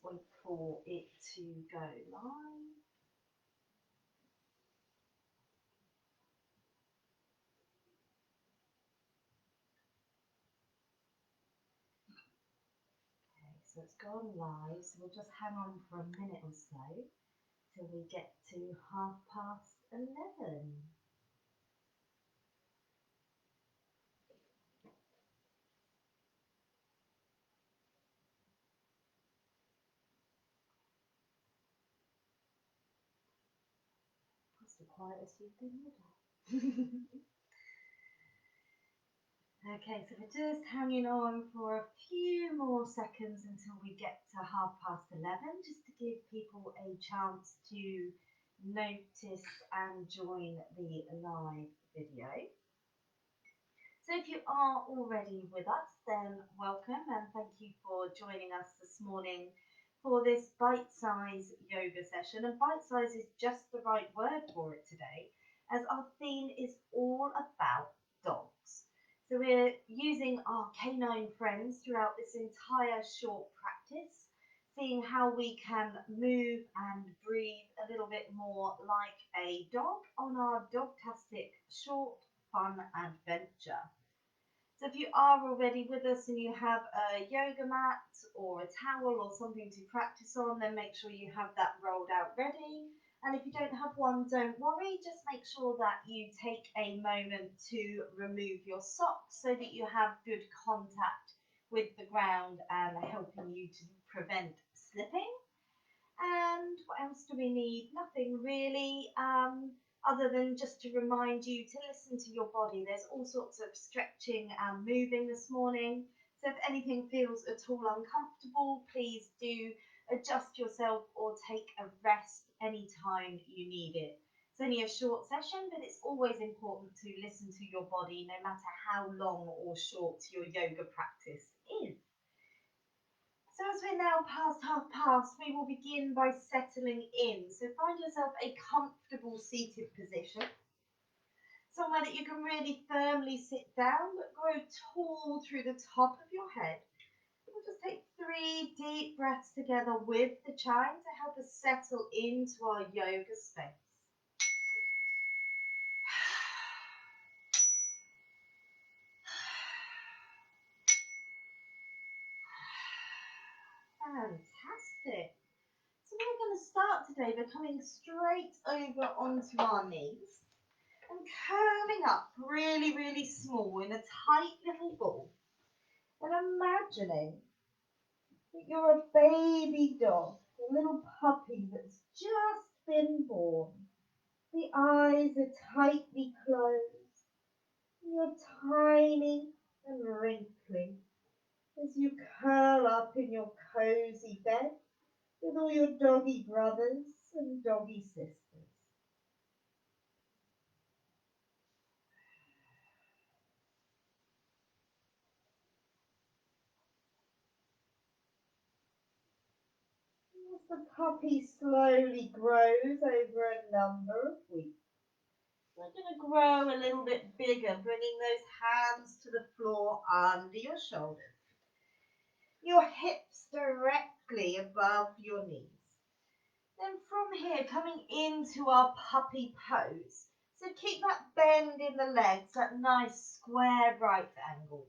wait for it to go live. Okay, so it's gone live, so we'll just hang on for a minute or so till we get to 11:30. That's the quietest you've been all day. Okay, so we're just hanging on for a few more seconds until we get to 11:30, just to give people a chance to notice and join the live video. So if you are already with us, then welcome and thank you for joining us this morning for this bite-size yoga session. And bite-size is just the right word for it today, as our theme is all about dogs. So we're using our canine friends throughout this entire short practice, seeing how we can move and breathe a little bit more like a dog on our Dogtastic short fun adventure. So if you are already with us and you have a yoga mat or a towel or something to practice on, then make sure you have that rolled out ready. And if you don't have one, don't worry, just make sure that you take a moment to remove your socks so that you have good contact with the ground and helping you to prevent slipping. And what else do we need? Nothing really, other than just to remind you to listen to your body. There's all sorts of stretching and moving this morning. So if anything feels at all uncomfortable, please do adjust yourself or take a rest anytime you need it. It's only a short session, but it's always important to listen to your body no matter how long or short your yoga practice is. So as we're now past 12:30, we will begin by settling in. So find yourself a comfortable seated position, somewhere that you can really firmly sit down but grow tall through the top of your head. We'll just take 3 deep breaths together with the chime to help us settle into our yoga space. Fantastic. So we're going to start today by coming straight over onto our knees and curling up really, really small in a tight little ball. And imagining that you're a baby dog, a little puppy that's just been born. The eyes are tightly closed. You're tiny and wrinkly as you curl up in your cozy bed with all your doggy brothers and doggy sisters. As the puppy slowly grows over a number of weeks, we're going to grow a little bit bigger, bringing those hands to the floor under your shoulders. Your hips directly above your knees. Then from here, coming into our puppy pose. So keep that bend in the legs, that nice square right angle.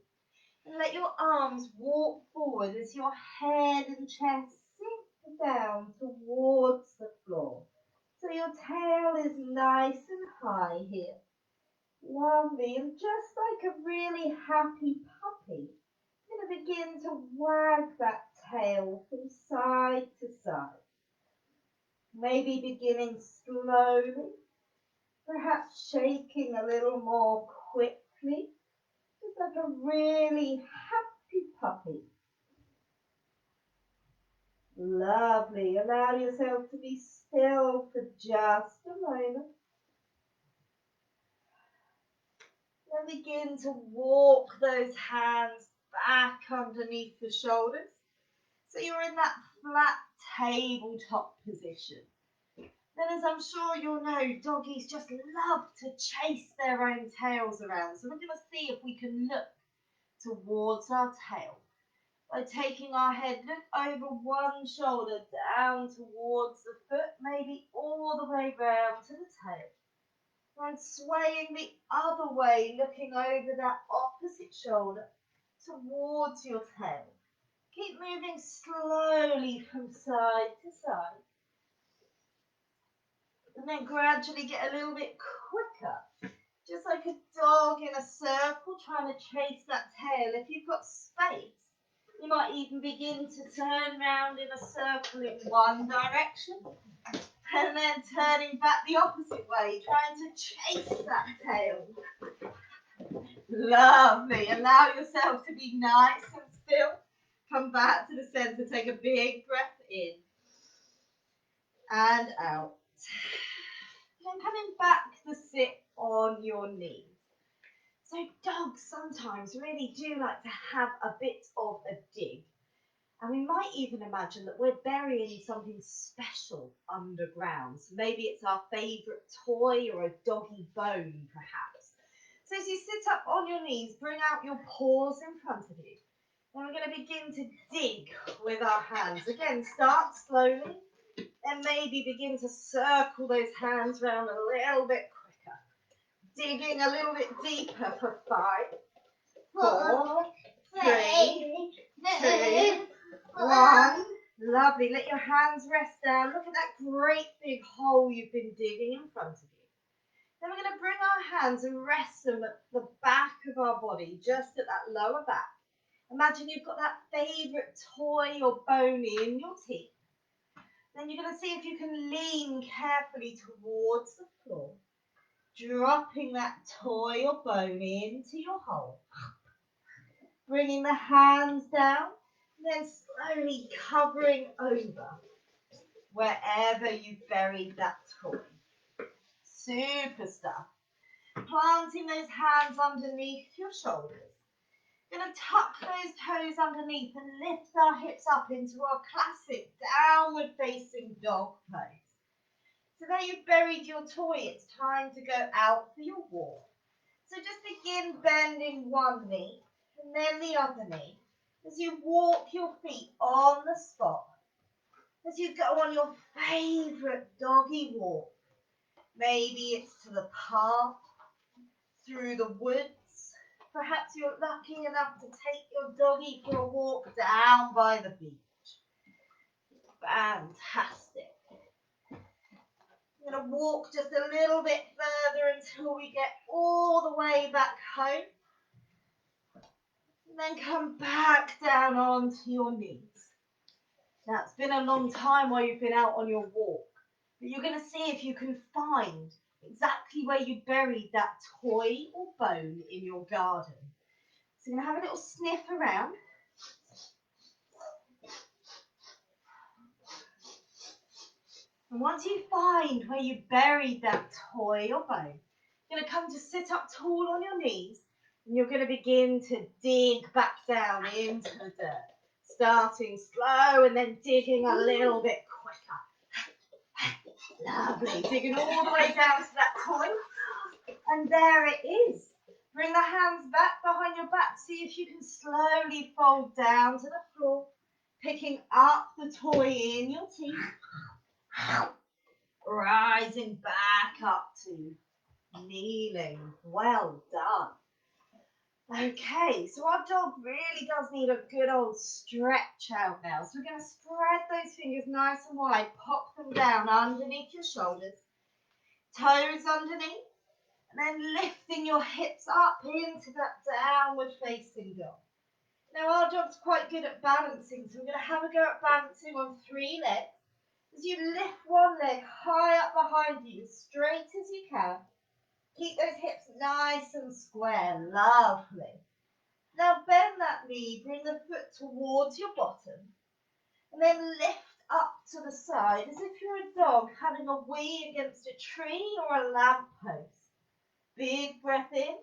And let your arms walk forward as your head and chest sink down towards the floor. So your tail is nice and high here. Lovely. And just like a really happy puppy, I'm going to begin to wag that tail from side to side. Maybe beginning slowly, perhaps shaking a little more quickly, just like a really happy puppy. Lovely. Allow yourself to be still for just a moment. Then begin to walk those hands back underneath the shoulders. So you're in that flat tabletop position. Then, as I'm sure you'll know, doggies just love to chase their own tails around. So we're going to see if we can look towards our tail. By taking our head, look over one shoulder down towards the foot, maybe all the way round to the tail. And swaying the other way, looking over that opposite shoulder towards your tail. Keep moving slowly from side to side. And then gradually get a little bit quicker. Just like a dog in a circle trying to chase that tail. If you've got space, you might even begin to turn round in a circle in one direction and then turning back the opposite way, trying to chase that tail. Lovely. Allow yourself to be nice and still. Come back to the center. Take a big breath in and out. Then coming back to sit on your knees. So dogs sometimes really do like to have a bit of a dig. And we might even imagine that we're burying something special underground. So maybe it's our favourite toy or a doggy bone, perhaps. So as you sit up on your knees, bring out your paws in front of you. And we're going to begin to dig with our hands. Again, start slowly and maybe begin to circle those hands around a little bit quicker. Digging a little bit deeper for 5, 4, 3, 2, 1. Lovely. Let your hands rest down. Look at that great big hole you've been digging in front of you. Then we're going to bring our hands and rest them at the back of our body, just at that lower back. Imagine you've got that favourite toy or bone in your teeth. Then you're going to see if you can lean carefully towards the floor, dropping that toy or bone into your hole. Bringing the hands down, then slowly covering over wherever you've buried that toy. Super stuff. Planting those hands underneath your shoulders. Going to tuck those toes underneath and lift our hips up into our classic downward facing dog pose. So now you've buried your toy, it's time to go out for your walk. So just begin bending one knee and then the other knee as you walk your feet on the spot. As you go on your favourite doggy walk. Maybe it's to the park, through the woods. Perhaps you're lucky enough to take your doggy for a walk down by the beach. Fantastic. I'm going to walk just a little bit further until we get all the way back home. And then come back down onto your knees. Now, it's been a long time while you've been out on your walk, but you're going to see if you can find exactly where you buried that toy or bone in your garden. So you're going to have a little sniff around. And once you find where you buried that toy or bone, you're going to come to sit up tall on your knees and you're going to begin to dig back down into the dirt. Starting slow and then digging a little bit quicker. Lovely. Digging all the way down to that toy. And there it is. Bring the hands back behind your back. See if you can slowly fold down to the floor. Picking up the toy in your teeth. Rising back up to kneeling. Well done. Okay, so our dog really does need a good old stretch out now. So we're going to spread those fingers nice and wide. Pop them down underneath your shoulders. Toes underneath. And then lifting your hips up into that downward facing dog. Now our dog's quite good at balancing, so we're going to have a go at balancing on 3 legs. As you lift one leg high up behind you, as straight as you can. Keep those hips nice and square. Lovely. Now bend that knee, bring the foot towards your bottom. And then lift up to the side as if you're a dog having a wee against a tree or a lamppost. Big breath in.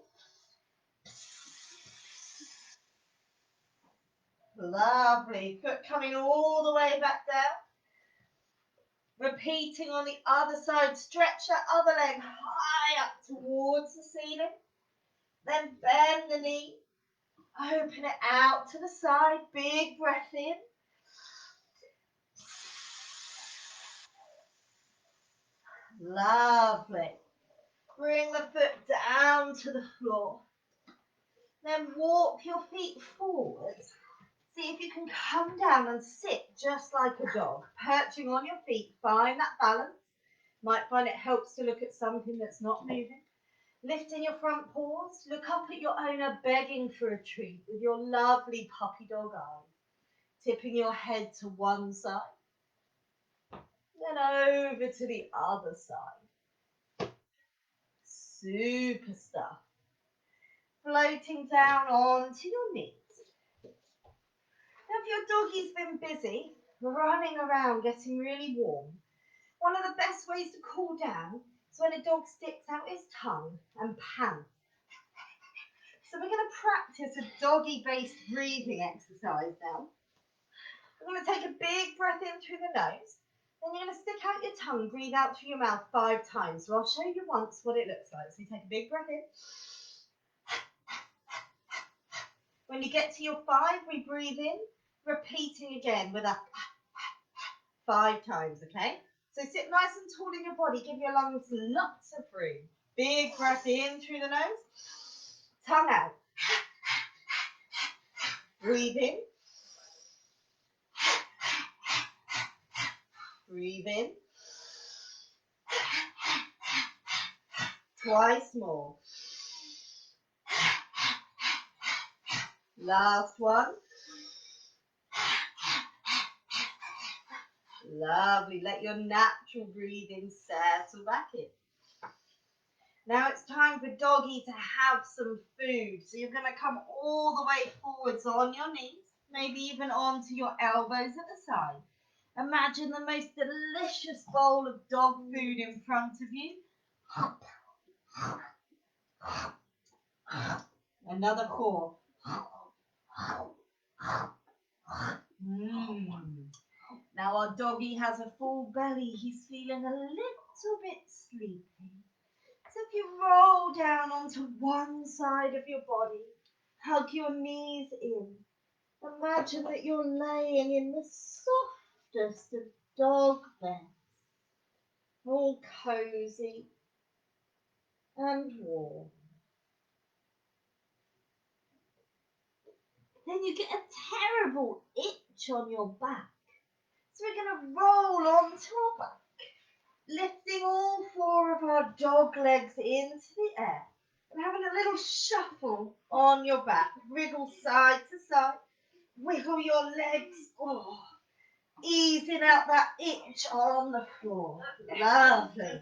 Lovely. Foot coming all the way back down. Repeating on the other side. Stretch that other leg high up towards the ceiling. Then bend the knee. Open it out to the side. Big breath in. Lovely. Bring the foot down to the floor. Then walk your feet forwards. See if you can come down and sit just like a dog, perching on your feet. Find that balance. Might find it helps to look at something that's not moving. Lifting your front paws, look up at your owner begging for a treat with your lovely puppy dog eyes. Tipping your head to one side, then over to the other side. Super stuff. Floating down onto your knees. Now if your doggy's been busy, running around, getting really warm, one of the best ways to cool down is when a dog sticks out its tongue and pants. So we're going to practice a doggy-based breathing exercise now. We're going to take a big breath in through the nose. Then you're going to stick out your tongue, breathe out through your mouth 5 times. So I'll show you once what it looks like. So you take a big breath in. When you get to your 5, we breathe in, repeating again with a 5 times, okay? So sit nice and tall in your body. Give your lungs lots of room. Big breath in through the nose. Tongue out. Breathe in. Breathe in. Twice more. Last one. Lovely. Let your natural breathing settle back in. Now it's time for doggy to have some food. So you're going to come all the way forwards on your knees, maybe even onto your elbows at the side. Imagine the most delicious bowl of dog food in front of you. Another 4. Now our doggy has a full belly. He's feeling a little bit sleepy. So if you roll down onto one side of your body, hug your knees in. Imagine that you're laying in the softest of dog beds, all cozy and warm. Then you get a terrible itch on your back. So we're going to roll onto our back, lifting all 4 of our dog legs into the air and having a little shuffle on your back. Wriggle side to side, wiggle your legs, easing out that itch on the floor. Lovely.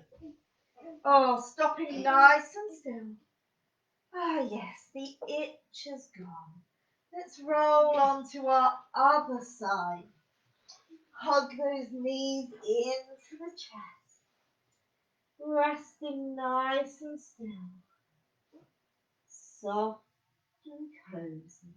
Stopping nice and still. Yes, the itch is gone. Let's roll onto our other side. Hug those knees into the chest. Resting nice and still. Soft and cozy.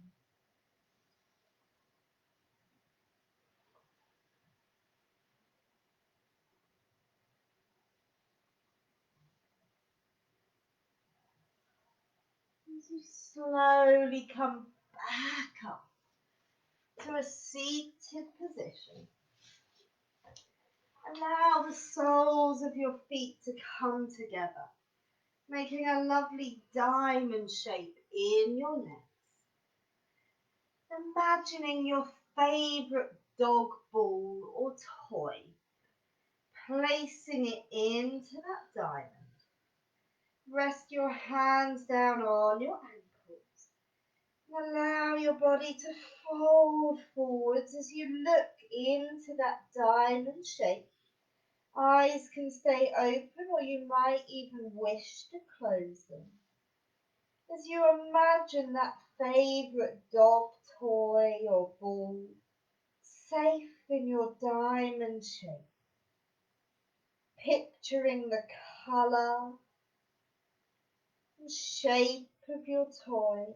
As you slowly come back up to a seated position, allow the soles of your feet to come together, making a lovely diamond shape in your legs. Imagining your favourite dog ball or toy, placing it into that diamond. Rest your hands down on your ankles. Allow your body to fold forwards as you look into that diamond shape. Eyes can stay open, or you might even wish to close them. As you imagine that favourite dog toy or ball safe in your diamond shape, picturing the colour and shape of your toy,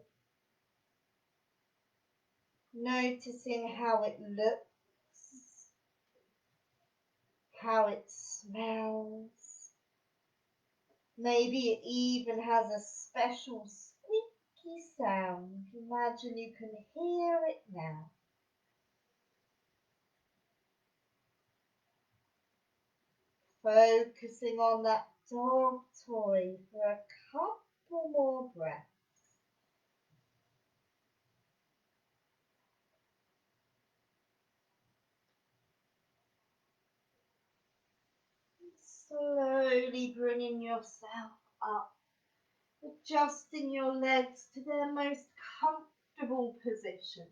noticing how it looks, how it smells. Maybe it even has a special squeak sound. Imagine you can hear it now. Focusing on that dog toy for a couple more breaths. Slowly bringing yourself up, adjusting your legs to their most comfortable position.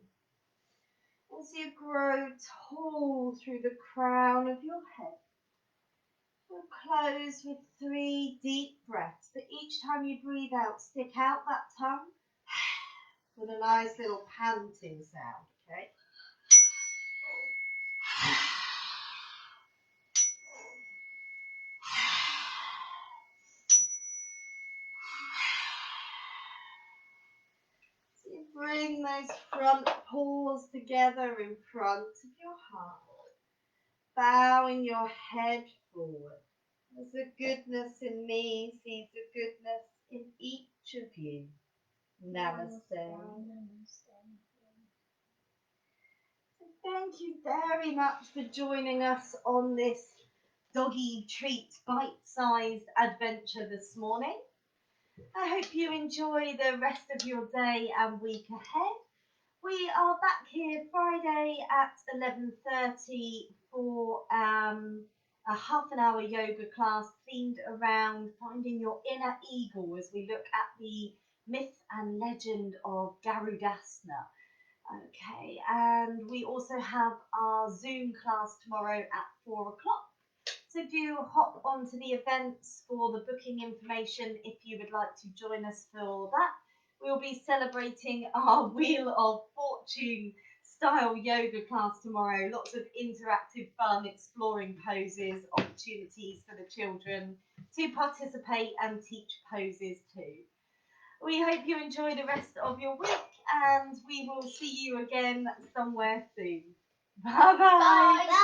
As you grow tall through the crown of your head, we'll close with 3 deep breaths, but each time you breathe out, stick out that tongue with a nice little panting sound, okay? So you bring those front paws together in front of your heart, bowing your head forward. As the goodness in me sees the goodness in each of you. Namaste. Thank you very much for joining us on this doggy treat bite-sized adventure this morning. I hope you enjoy the rest of your day and week ahead. We are back here Friday at 11:30 for a half an hour yoga class themed around finding your inner eagle as we look at the myth and legend of Garudasana. Okay, and we also have our Zoom class tomorrow at 4 o'clock. So do hop onto the events for the booking information if you would like to join us for that. We'll be celebrating our Wheel of Fortune style yoga class tomorrow. Lots of interactive fun, exploring poses, opportunities for the children to participate and teach poses too. We hope you enjoy the rest of your week and we will see you again somewhere soon. Bye bye.